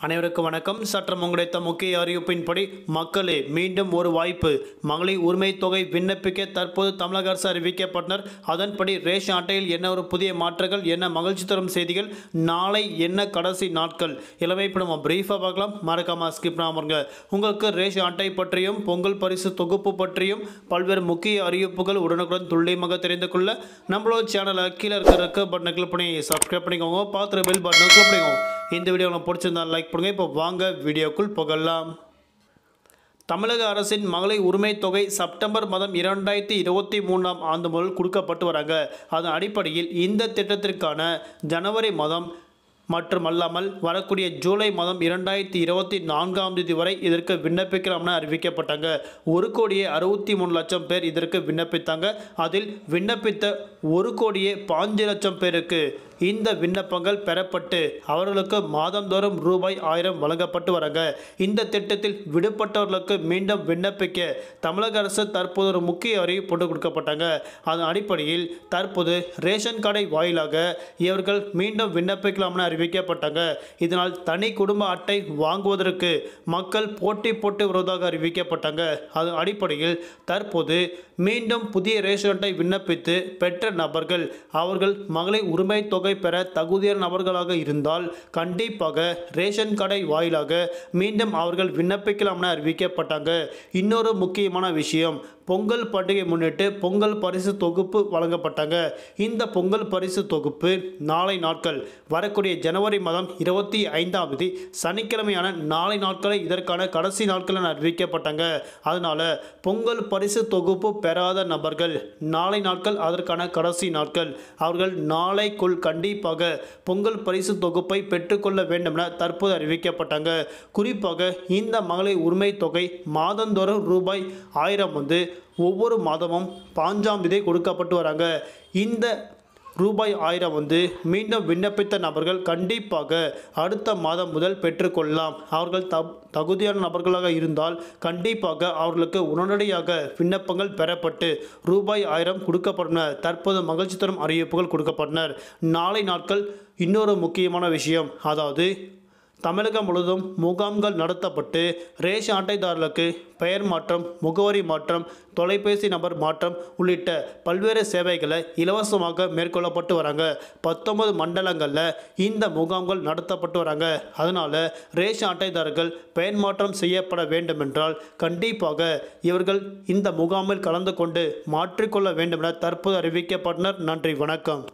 அனைவருக்கும் வணக்கம். சற்றம் கிடைத்த முக்கிய அறிவிப்பின்படி மக்களே மீண்டும் ஒரு வாய்ப்பு. மகளிர் உரிமை தொகை விண்ணப்பிக்க தற்போது தமிழக அரசு அறிவிக்கப்பட்டனர். அதன்படி ரேஷன் அட்டையில் என்ன ஒரு புதிய மாற்றங்கள், என்ன மகிழ்ச்சி தரும் செய்திகள், நாளை என்ன கடைசி நாட்கள் எல்லாமே இப்போ நம்ம பிரீஃபாக பார்க்கலாம். மறக்காம ஸ்கிப் பண்ணாமங்க. உங்களுக்கு ரேஷன் அட்டை பற்றியும் பொங்கல் பரிசு தொகுப்பு பற்றியும் பல்வேறு முக்கிய அறிவிப்புகள் உடனுக்குடன் துல்லியமாக தெரிந்து கொள்ள நம்மளோட சேனலை கீழே இருக்கிற பட்டனை கிளிக் பண்ணி சப்ஸ்கிரைப் பண்ணிக்கோங்க. பார்த்துட்டு பெல் பட்டனை கிளிக் பண்ணிக்கோங்க. இந்த வீடியோ உங்களுக்கு பிடிச்சிருந்தா லைக் பண்ணுங்க. இப்போ வாங்க வீடியோக்குள் போகலாம். தமிழக அரசின் மகளிர் உரிமை தொகை செப்டம்பர் மாதம் 2023ஆம் ஆண்டு முதல் கொடுக்கப்பட்டு வராங்க. அதன் அடிப்படையில் இந்த திட்டத்திற்கான ஜனவரி மாதம் மட்டுமல்லாமல் வரக்கூடிய ஜூலை மாதம் 2024ஆம் தேதி வரை இதற்கு விண்ணப்பிக்கலாம்னு அறிவிக்கப்பட்டாங்க. 1,63,00,000 பேர் இதற்கு விண்ணப்பித்தாங்க. அதில் விண்ணப்பித்த 1,05,00,000 பேருக்கு இந்த விண்ணப்பங்கள் பெறப்பட்டு அவர்களுக்கு மாதந்தோறும் ரூபாய் 1000 வழங்கப்பட்டு வராங்க. இந்த திட்டத்தில் விடுபட்டவர்களுக்கு மீண்டும் விண்ணப்பிக்க தமிழக அரசு தற்போது ஒரு முக்கிய அறிவிப்பு போட்டு கொடுக்கப்பட்டாங்க. அதன் அடிப்படையில் தற்போது ரேஷன் கார்டை வாயிலாக இவர்கள் மீண்டும் விண்ணப்பிக்கலாம்னு அறிவிக்கப்பட்டாங்க. இதனால் தனி குடும்ப அட்டை வாங்குவதற்கு மக்கள் போட்டி போட்டு வருவதாக அறிவிக்கப்பட்டாங்க. அதன் அடிப்படையில் தற்போது மீண்டும் புதிய ரேஷன் அட்டை விண்ணப்பித்து பெற்ற நபர்கள் அவர்கள் மகளிர் உரிமை தொகை பெற தகுதியான நபர்களாக இருந்தால் கண்டிப்பாக ரேஷன் கார்டை வாயிலாக மீண்டும் அவர்கள் விண்ணப்பிக்கலாம் என அறிவிக்கப்பட்டாங்க. இன்னொரு முக்கியமான விஷயம், பொங்கல் பண்டிகை முன்னிட்டு பொங்கல் பரிசு தொகுப்பு வழங்கப்பட்டாங்க. இந்த பொங்கல் பரிசு தொகுப்பு நாளை நாட்கள் வரக்கூடிய ஜனவரி மாதம் 25ஆம் தேதி சனிக்கிழமையான நாளை நாட்களை இதற்கான கடைசி நாட்கள் என அறிவிக்கப்பட்டாங்க. அதனால பொங்கல் பரிசு தொகுப்பு பெறாத நபர்கள் நாளை நாட்கள் அதற்கான கடைசி நாட்கள். அவர்கள் நாளைக்குள் கண்டிப்பாக பொங்கல் பரிசு தொகுப்பை பெற்றுக்கொள்ள வேண்டும் என தற்போது அறிவிக்கப்பட்டாங்க. குறிப்பாக இந்த மகளிர் உரிமை தொகை மாதந்தோறும் ரூபாய் 1000 ஒவ்வொரு மாதமும் 5ஆம் தேதி கொடுக்கப்பட்டு வராங்க. இந்த ரூபாய் 1000 மீண்டும் விண்ணப்பித்த நபர்கள் கண்டிப்பாக அடுத்த மாதம் முதல் பெற்றுக்கொள்ளலாம். அவர்கள் தகுதியான நபர்களாக இருந்தால் கண்டிப்பாக அவர்களுக்கு உடனடியாக விண்ணப்பங்கள் பெறப்பட்டு ரூபாய் 1000 கொடுக்கப்பட்டன. தற்போது மகிழ்ச்சி தரும் அறிவிப்புகள் கொடுக்கப்பட்டனர். நாளை நாட்கள் இன்னொரு முக்கியமான விஷயம், அதாவது தமிழகம் முழுவதும் முகாம்கள் நடத்தப்பட்டு ரேஷன் அட்டைதாரர்களுக்கு பெயர் மாற்றம், முகவரி மாற்றம், தொலைபேசி நம்பர் மாற்றம் உள்ளிட்ட பல்வேறு சேவைகளை இலவசமாக மேற்கொள்ளப்பட்டு வராங்க. 19 மண்டலங்களில் இந்த முகாம்கள் நடத்தப்பட்டு வராங்க. அதனால் ரேஷன் அட்டைதாரர்கள் பெயர் மாற்றம் செய்யப்பட வேண்டும் என்றால் கண்டிப்பாக இவர்கள் இந்த முகாமில் கலந்து கொண்டு மாற்றிக்கொள்ள வேண்டும் என தற்போது அறிவிக்கப்பட்டனர். நன்றி, வணக்கம்.